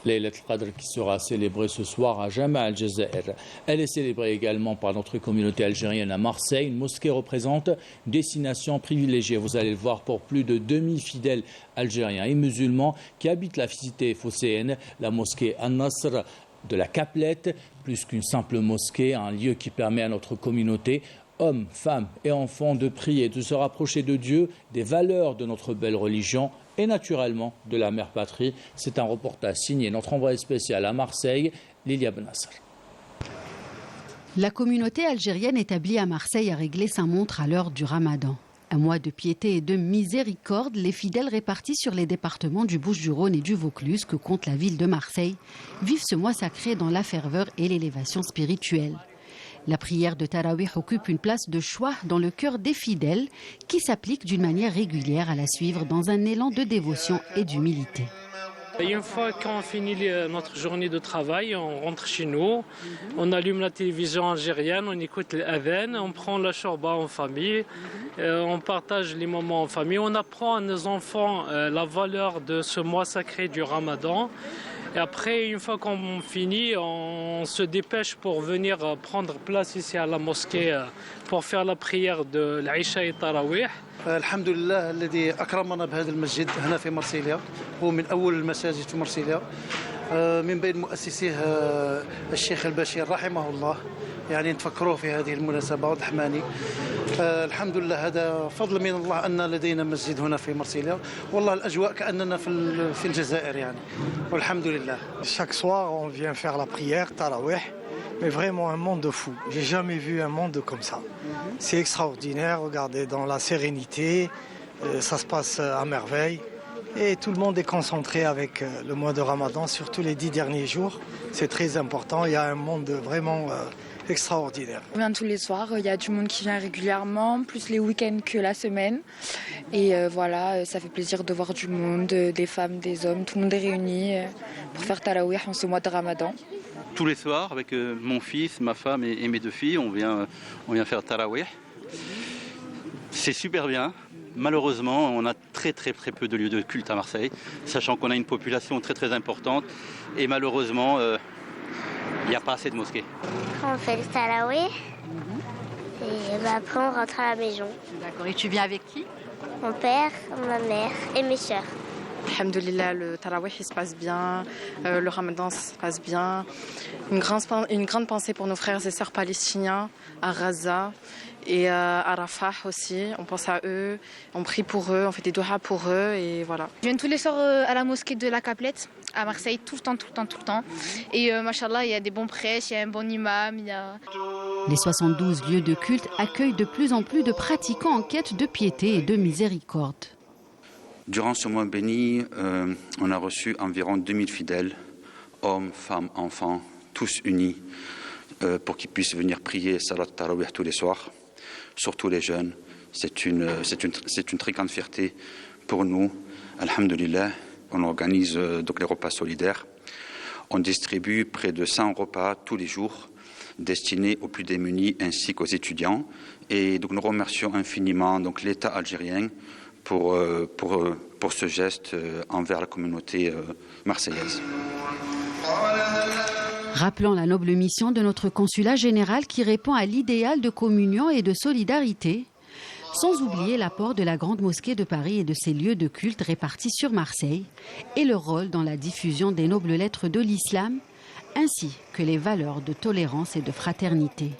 Laylat al-Qadr qui sera célébrée ce soir à Jama al-Jazair. Elle est célébrée également par notre communauté algérienne à Marseille. Une mosquée représente une destination privilégiée. Vous allez le voir pour plus de 2000 fidèles algériens et musulmans qui habitent la cité phocéenne, la mosquée An-Nasr de la Caplette, plus qu'une simple mosquée, un lieu qui permet à notre communauté, hommes, femmes et enfants, de prier, de se rapprocher de Dieu, des valeurs de notre belle religion et naturellement de la mère patrie. C'est un reportage signé notre envoyé spécial à Marseille, Lilia Benasser. La communauté algérienne établie à Marseille a réglé sa montre à l'heure du Ramadan. Un mois de piété et de miséricorde, les fidèles répartis sur les départements du Bouches-du-Rhône et du Vaucluse que compte la ville de Marseille vivent ce mois sacré dans la ferveur et l'élévation spirituelle. La prière de Tarawih occupe une place de choix dans le cœur des fidèles qui s'appliquent d'une manière régulière à la suivre dans un élan de dévotion et d'humilité. Et une fois qu'on finit notre journée de travail, on rentre chez nous, on allume la télévision algérienne, on écoute l'adhan, on prend la shorba en famille, on partage les moments en famille, on apprend à nos enfants la valeur de ce mois sacré du Ramadan. Et après, une fois qu'on finit, on se dépêche pour venir prendre place ici à la mosquée pour faire la prière de l'Aïcha et Tarawih. الحمد لله الذي أكرمنا بهذا المسجد هنا في مرسيليا هو من أول المساجد في مرسيليا من بين مؤسسيه الشيخ البشير رحمه الله يعني نتفكروه في هذه المناسبة والرحماني الحمد لله هذا فضل من الله أن لدينا مسجد هنا في مرسيليا والله الأجواء كأننا في الجزائر يعني والحمد لله. Chaque soir on vient faire la prière Tarawih. Mais vraiment un monde fou. J'ai jamais vu un monde comme ça. C'est extraordinaire, regardez, dans la sérénité, ça se passe à merveille. Et tout le monde est concentré avec le mois de Ramadan, surtout les 10 derniers jours. C'est très important, il y a un monde vraiment extraordinaire. On vient tous les soirs, il y a du monde qui vient régulièrement, plus les week-ends que la semaine. Et voilà, ça fait plaisir de voir du monde, des femmes, des hommes, tout le monde est réuni pour faire Tarawih en ce mois de Ramadan. Tous les soirs, avec mon fils, ma femme et mes deux filles, on vient faire Tarawih. C'est super bien. Malheureusement, on a très peu de lieux de culte à Marseille, sachant qu'on a une population très importante. Et malheureusement, il n'y a pas assez de mosquées. On fait le Tarawih et après on rentre à la maison. D'accord. Et tu viens avec qui? Mon père, ma mère et mes soeurs. Alhamdulillah, le Tarawih il se passe bien, le Ramadan ça se passe bien. Une grande pensée pour nos frères et sœurs palestiniens à Gaza et à Rafah aussi. On pense à eux, on prie pour eux, on fait des doigts pour eux et voilà. Je viens tous les soirs à la mosquée de la Caplette à Marseille, tout le temps. Et machallah, il y a des bons prêches, il y a un bon imam. Les 72 lieux de culte accueillent de plus en plus de pratiquants en quête de piété et de miséricorde. Durant ce mois béni, on a reçu environ 2000 fidèles, hommes, femmes, enfants, tous unis, pour qu'ils puissent venir prier Salat Tarawih tous les soirs, surtout les jeunes. C'est une très grande fierté pour nous. Alhamdulillah, on organise donc les repas solidaires. On distribue près de 100 repas tous les jours, destinés aux plus démunis ainsi qu'aux étudiants. Et donc nous remercions infiniment donc l'État algérien pour ce geste envers la communauté marseillaise. Rappelant la noble mission de notre consulat général qui répond à l'idéal de communion et de solidarité, sans oublier l'apport de la Grande Mosquée de Paris et de ses lieux de culte répartis sur Marseille et le rôle dans la diffusion des nobles lettres de l'islam, ainsi que les valeurs de tolérance et de fraternité.